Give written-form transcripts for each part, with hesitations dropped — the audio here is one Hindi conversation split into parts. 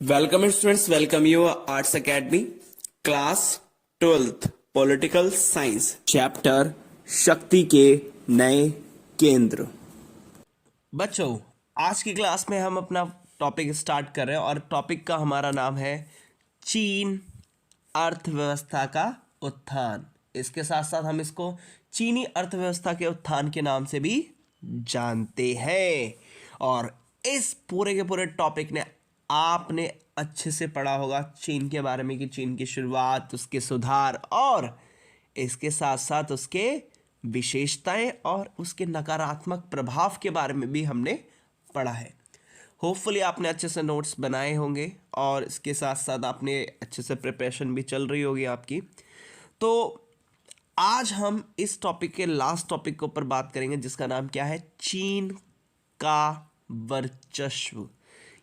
Welcome students, welcome you arts academy class 12th political science chapter शक्ति के नए केंद्र। बच्चों, आज की क्लास में हम अपना टॉपिक स्टार्ट कर रहे हैं और टॉपिक का हमारा नाम है चीन अर्थव्यवस्था का उत्थान। इसके साथ साथ हम इसको चीनी अर्थव्यवस्था के उत्थान के नाम से भी जानते हैं। और इस पूरे के पूरे टॉपिक ने आपने अच्छे से पढ़ा होगा चीन के बारे में कि चीन की शुरुआत, उसके सुधार और इसके साथ साथ उसके विशेषताएं और उसके नकारात्मक प्रभाव के बारे में भी हमने पढ़ा है। होपफुली आपने अच्छे से नोट्स बनाए होंगे और इसके साथ साथ आपने अच्छे से प्रिपरेशन भी चल रही होगी आपकी। तो आज हम इस टॉपिक के लास्ट टॉपिक के ऊपर बात करेंगे जिसका नाम क्या है, चीन का वर्चस्व।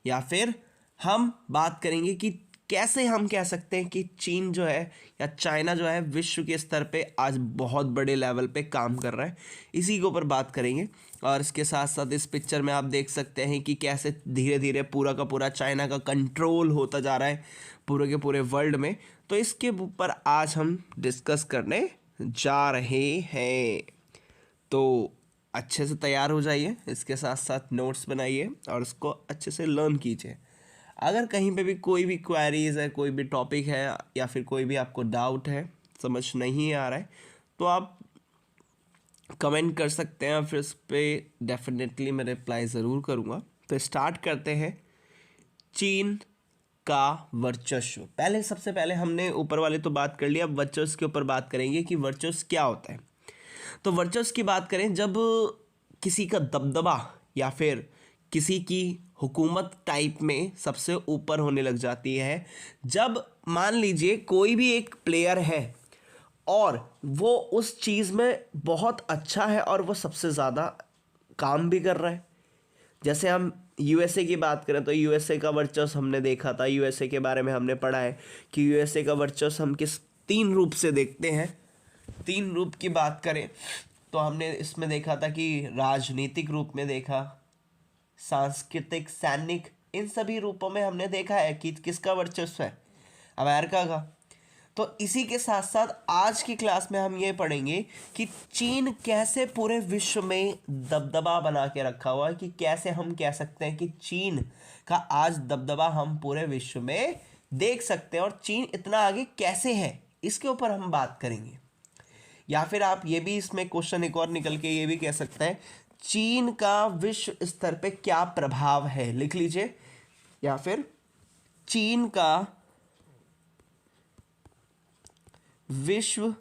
या फिर हम बात करेंगे कि कैसे हम कह सकते हैं कि चीन जो है या चाइना जो है विश्व के स्तर पे आज बहुत बड़े लेवल पे काम कर रहा है, इसी के ऊपर बात करेंगे। और इसके साथ साथ इस पिक्चर में आप देख सकते हैं कि कैसे धीरे धीरे पूरा का पूरा चाइना का कंट्रोल होता जा रहा है पूरे के पूरे वर्ल्ड में। तो इसके ऊपर आज हम डिस्कस करने जा रहे हैं। तो अच्छे से तैयार हो जाइए, इसके साथ साथ नोट्स बनाइए और इसको अच्छे से लर्न कीजिए। अगर कहीं पे भी कोई भी क्वेरीज है, कोई भी टॉपिक है या फिर कोई भी आपको डाउट है, समझ नहीं आ रहा है, तो आप कमेंट कर सकते हैं, फिर उस पर डेफिनेटली मैं रिप्लाई ज़रूर करूँगा। तो स्टार्ट करते हैं चीन का वर्चस्व। सबसे पहले हमने ऊपर वाले तो बात कर लिया, अब वर्चस्व के ऊपर बात करेंगे कि वर्चस्व क्या होता है। तो वर्चस्व की बात करें, जब किसी का दबदबा या फिर किसी की हुकूमत टाइप में सबसे ऊपर होने लग जाती है। जब मान लीजिए कोई भी एक प्लेयर है और वो उस चीज़ में बहुत अच्छा है और वो सबसे ज़्यादा काम भी कर रहा है। जैसे हम यूएसए की बात करें तो यूएसए का वर्चस्व हमने देखा था, यूएसए के बारे में हमने पढ़ा है कि यूएसए का वर्चस्व हम किस 3 रूप से देखते हैं। 3 रूप की बात करें तो हमने इसमें देखा था कि राजनीतिक रूप में देखा, सांस्कृतिक, सैनिक, इन सभी रूपों में हमने देखा है कि किसका वर्चस्व है, अमेरिका का। तो इसी के साथ साथ आज की क्लास में हम ये पढ़ेंगे कि चीन कैसे पूरे विश्व में दबदबा बना के रखा हुआ है, कि कैसे हम कह सकते हैं कि चीन का आज दबदबा हम पूरे विश्व में देख सकते हैं और चीन इतना आगे कैसे है, इसके ऊपर हम बात करेंगे। या फिर आप ये भी इसमें क्वेश्चन एक और निकल के ये भी कह सकते हैं, चीन का विश्व स्तर पे क्या प्रभाव है, लिख लीजिए। या फिर चीन का विश्व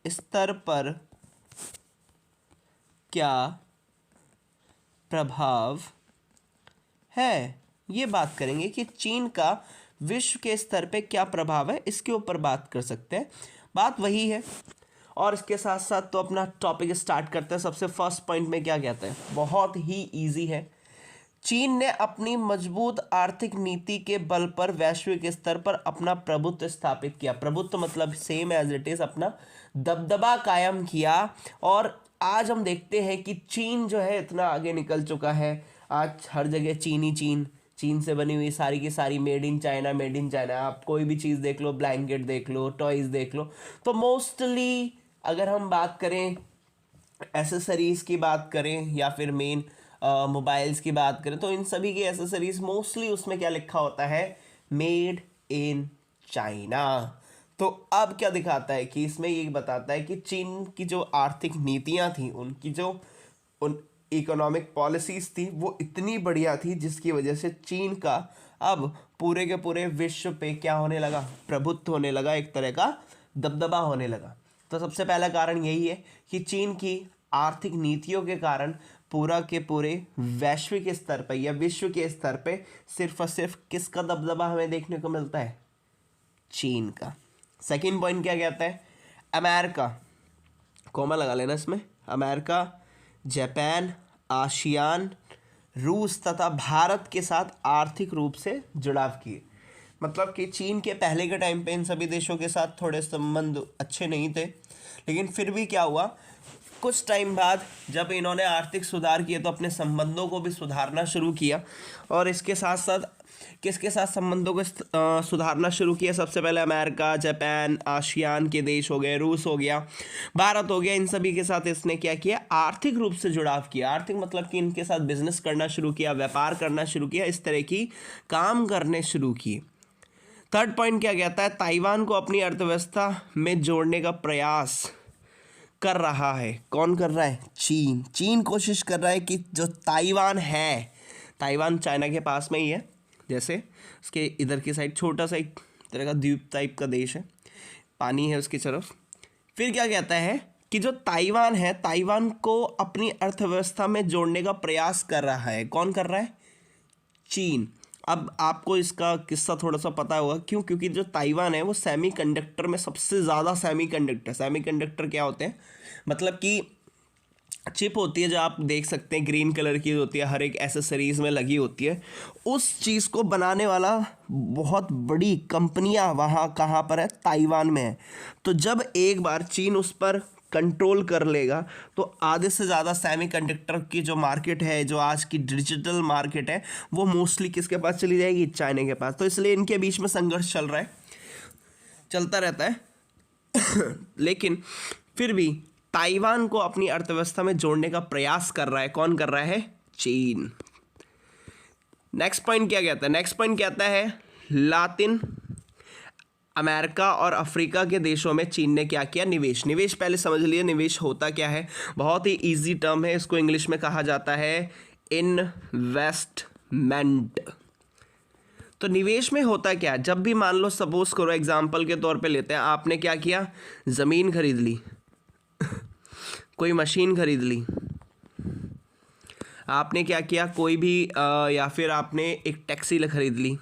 स्तर पर क्या प्रभाव है, ये बात करेंगे कि चीन का विश्व के स्तर पे क्या प्रभाव है, इसके ऊपर बात कर सकते हैं। बात वही है। और इसके साथ साथ तो अपना टॉपिक स्टार्ट करते हैं। सबसे फर्स्ट पॉइंट में क्या कहते हैं, बहुत ही इजी है। चीन ने अपनी मजबूत आर्थिक नीति के बल पर वैश्विक स्तर पर अपना प्रभुत्व स्थापित किया। प्रभुत्व मतलब सेम एज इट इज, अपना दबदबा कायम किया। और आज हम देखते हैं कि चीन जो है इतना आगे निकल चुका है। आज हर जगह चीन से बनी हुई सारी की सारी made in China, made in China. आप कोई भी चीज़ देख लो, ब्लैंकेट देख लो, टॉयज़ देख लो, तो मोस्टली अगर हम बात करें एसेसरीज़ की बात करें या फिर मेन मोबाइल्स की बात करें, तो इन सभी की एसेसरीज़ मोस्टली उसमें क्या लिखा होता है, मेड इन चाइना। तो अब क्या दिखाता है कि इसमें ये बताता है कि चीन की जो आर्थिक नीतियां थी, उनकी जो उन इकोनॉमिक पॉलिसीज़ थी वो इतनी बढ़िया थी जिसकी वजह से चीन का अब पूरे के पूरे विश्व पे क्या होने लगा, प्रभुत्व होने लगा, एक तरह का दबदबा होने लगा। तो सबसे पहला कारण यही है कि चीन की आर्थिक नीतियों के कारण पूरा के पूरे वैश्विक स्तर पर या विश्व के स्तर पे सिर्फ और सिर्फ किसका दबदबा हमें देखने को मिलता है, चीन का। सेकंड पॉइंट क्या कहता है, अमेरिका, कॉमा लगा लेना इसमें, अमेरिका, जापान, आसियान, रूस तथा भारत के साथ आर्थिक रूप से जुड़ाव किए। मतलब कि चीन के पहले के टाइम पे इन सभी देशों के साथ थोड़े संबंध अच्छे नहीं थे, लेकिन फिर भी क्या हुआ, कुछ टाइम बाद जब इन्होंने आर्थिक सुधार किए तो अपने संबंधों को भी सुधारना शुरू किया, और इसके साथ साथ किसके साथ संबंधों को सुधारना शुरू किया? सबसे पहले अमेरिका, जापान, आसियान के देश हो गए, रूस हो गया, भारत हो गया, इन सभी के साथ इसने क्या किया? आर्थिक रूप से जुड़ाव किया। आर्थिक मतलब कि इनके साथ बिजनेस करना शुरू किया, व्यापार करना शुरू किया, इस तरह की काम करने शुरू किए। थर्ड पॉइंट क्या कहता है? ताइवान को अपनी अर्थव्यवस्था में जोड़ने का प्रयास कर रहा है। कौन कर रहा है? चीन। चीन कोशिश कर रहा है कि जो ताइवान है, ताइवान चाइना के पास में ही है, जैसे उसके इधर की साइड छोटा सा एक तरह का द्वीप टाइप का देश है, पानी है उसकी तरफ। फिर क्या कहता है कि जो ताइवान है, ताइवान को अपनी अर्थव्यवस्था में जोड़ने का प्रयास कर रहा है। कौन कर रहा है? चीन। अब आपको इसका किस्सा थोड़ा सा पता होगा, क्यों? क्योंकि जो ताइवान है वो सेमीकंडक्टर में सबसे ज़्यादा सेमीकंडक्टर क्या होते हैं? मतलब कि चिप होती है जो आप देख सकते हैं, ग्रीन कलर की होती है, हर एक एसेसरीज में लगी होती है। उस चीज़ को बनाने वाला बहुत बड़ी कंपनियां वहाँ कहाँ पर है? ताइवान में है। तो जब एक बार चीन उस पर कंट्रोल कर लेगा तो आधे से ज़्यादा सेमीकंडक्टर की जो मार्केट है, जो आज की डिजिटल मार्केट है, वो मोस्टली किसके पास चली जाएगी? चाइना के पास। तो इसलिए इनके बीच में संघर्ष चल रहा है, चलता रहता है लेकिन फिर भी ताइवान को अपनी अर्थव्यवस्था में जोड़ने का प्रयास कर रहा है। कौन कर रहा है? चीन। नेक्स्ट पॉइंट क्या कहता है? नेक्स्ट पॉइंट कहता है लातिन अमेरिका और अफ्रीका के देशों में चीन ने क्या किया? निवेश। निवेश पहले समझ लिए, निवेश होता क्या है? बहुत ही इजी टर्म है, इसको इंग्लिश में कहा जाता है इन्वेस्टमेंट। तो निवेश में होता क्या? जब भी मान लो, सपोज करो, एग्जाम्पल के तौर पे लेते हैं, आपने क्या किया? ज़मीन खरीद ली कोई मशीन खरीद ली, आपने क्या किया? कोई भी या फिर आपने एक टैक्सी खरीद ली,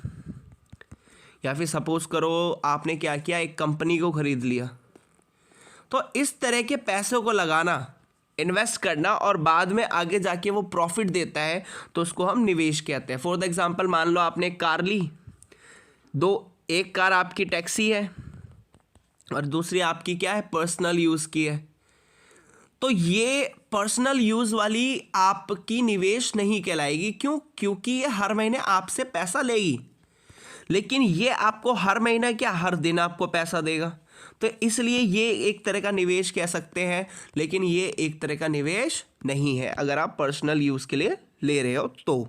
या फिर सपोज करो आपने क्या किया? एक कंपनी को खरीद लिया। तो इस तरह के पैसों को लगाना, इन्वेस्ट करना, और बाद में आगे जाके वो प्रॉफिट देता है, तो उसको हम निवेश कहते हैं। फॉर द एग्जांपल, मान लो आपने एक कार ली, एक कार आपकी टैक्सी है और दूसरी आपकी क्या है? पर्सनल यूज़ की है। तो ये पर्सनल यूज़ वाली आपकी निवेश नहीं कहलाएगी। क्यों? क्योंकि ये हर महीने आपसे पैसा लेगी, लेकिन ये आपको हर महीना क्या, हर दिन आपको पैसा देगा। तो इसलिए ये एक तरह का निवेश कह सकते हैं, लेकिन ये एक तरह का निवेश नहीं है अगर आप पर्सनल यूज़ के लिए ले रहे हो तो।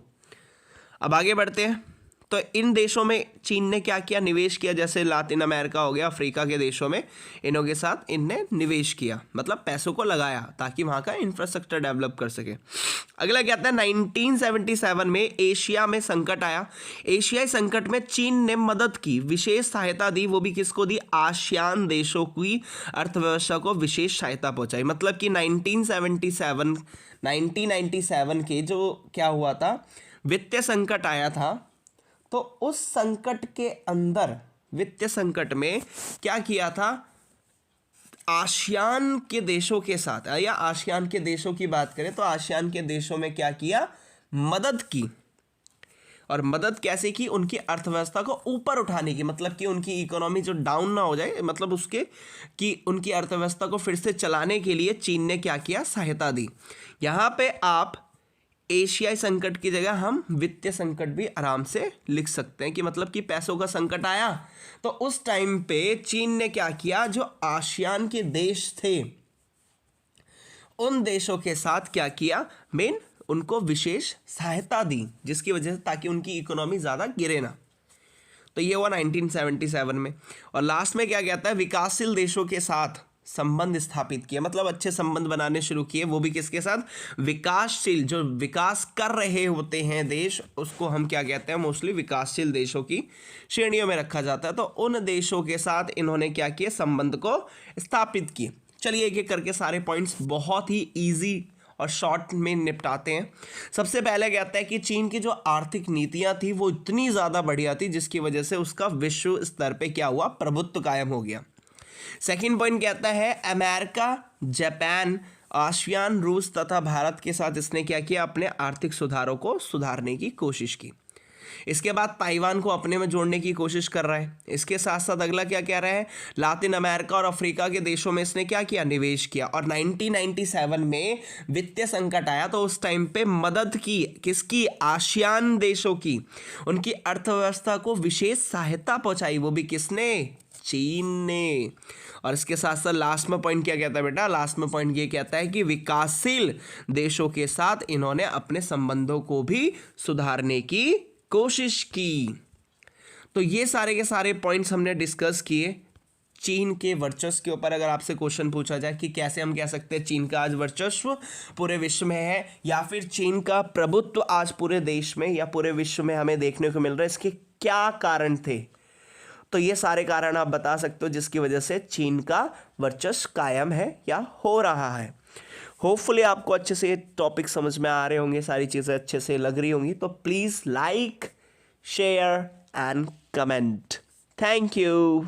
अब आगे बढ़ते हैं। तो इन देशों में चीन ने क्या किया? निवेश किया। जैसे लातिन अमेरिका हो गया, अफ्रीका के देशों में इनों के साथ इनने निवेश किया, मतलब पैसों को लगाया ताकि वहाँ का इंफ्रास्ट्रक्चर डेवलप कर सके। अगला क्या आता है? 1977 में एशिया में संकट आया। एशियाई संकट में चीन ने मदद की, विशेष सहायता दी। वो भी किसको दी? आसियान देशों की अर्थव्यवस्था को विशेष सहायता पहुंचाई। मतलब कि 1997 के जो क्या हुआ था, वित्तीय संकट आया था, तो उस संकट के अंदर, वित्तीय संकट में क्या किया था? आसियान के देशों के साथ, या आसियान के देशों की बात करें तो आसियान के देशों में क्या किया? मदद की। और मदद कैसे की? उनकी अर्थव्यवस्था को ऊपर उठाने की, मतलब कि उनकी इकोनॉमी जो डाउन ना हो जाए, मतलब उसके कि उनकी अर्थव्यवस्था को फिर से चलाने के लिए चीन ने क्या किया? सहायता दी। यहाँ पे आप एशियाई संकट की जगह हम वित्तीय संकट भी आराम से लिख सकते हैं, कि मतलब कि पैसों का संकट आया तो उस टाइम पे चीन ने क्या किया? जो आसियान के देश थे उन देशों के साथ क्या किया? मेन उनको विशेष सहायता दी, जिसकी वजह से ताकि उनकी इकोनॉमी ज़्यादा गिरे ना। तो ये हुआ 1977 में। और लास्ट में क्या कहता है? विकासशील देशों के साथ संबंध स्थापित किए, मतलब अच्छे संबंध बनाने शुरू किए। वो भी किसके साथ? विकासशील, जो विकास कर रहे होते हैं देश, उसको हम क्या कहते हैं? मोस्टली विकासशील देशों की श्रेणियों में रखा जाता है। तो उन देशों के साथ इन्होंने क्या किया? संबंध को स्थापित किए। चलिए एक एक करके सारे पॉइंट्स बहुत ही ईजी और शॉर्ट में निपटाते हैं। सबसे पहले कहता है कि चीन की जो आर्थिक नीतियां थी वो इतनी ज़्यादा बढ़िया थी, जिसकी वजह से उसका विश्व स्तर पे क्या हुआ? प्रभुत्व कायम हो गया। सेकंड पॉइंट कहता है अमेरिका, जापान, आसियान, रूस तथा भारत के साथ इसने क्या किया? अपने आर्थिक सुधारों को सुधारने की कोशिश की। इसके बाद ताइवान को अपने में जोड़ने की कोशिश कर रहा है। इसके साथ साथ अगला क्या कह रहा है, लातिन अमेरिका और अफ्रीका के देशों में इसने क्या किया, निवेश किया। और 1997 में वित्तीय संकट आया तो उस टाइम पे मदद की, किसकी, आसियान देशों की, उनकी अर्थव्यवस्था को विशेष सहायता पहुंचाई, वो भी किसने, चीन ने। और इसके साथ साथ लास्ट में पॉइंट क्या कहता है बेटा, लास्ट में पॉइंट ये कहता है कि विकासशील देशों के साथ इन्होंने अपने संबंधों को भी सुधारने की कोशिश की। तो ये सारे के सारे पॉइंट्स हमने डिस्कस किए चीन के वर्चस्व के ऊपर। अगर आपसे क्वेश्चन पूछा जाए कि कैसे हम कह सकते हैं चीन का आज वर्चस्व पूरे विश्व में है, या फिर चीन का प्रभुत्व आज पूरे देश में या पूरे विश्व में हमें देखने को मिल रहा है, इसके क्या कारण थे, तो ये सारे कारण आप बता सकते हो जिसकी वजह से चीन का वर्चस्व कायम है या हो रहा है। होपफुली आपको अच्छे से टॉपिक समझ में आ रहे होंगे, सारी चीज़ें अच्छे से लग रही होंगी। तो please like, share and comment. Thank you.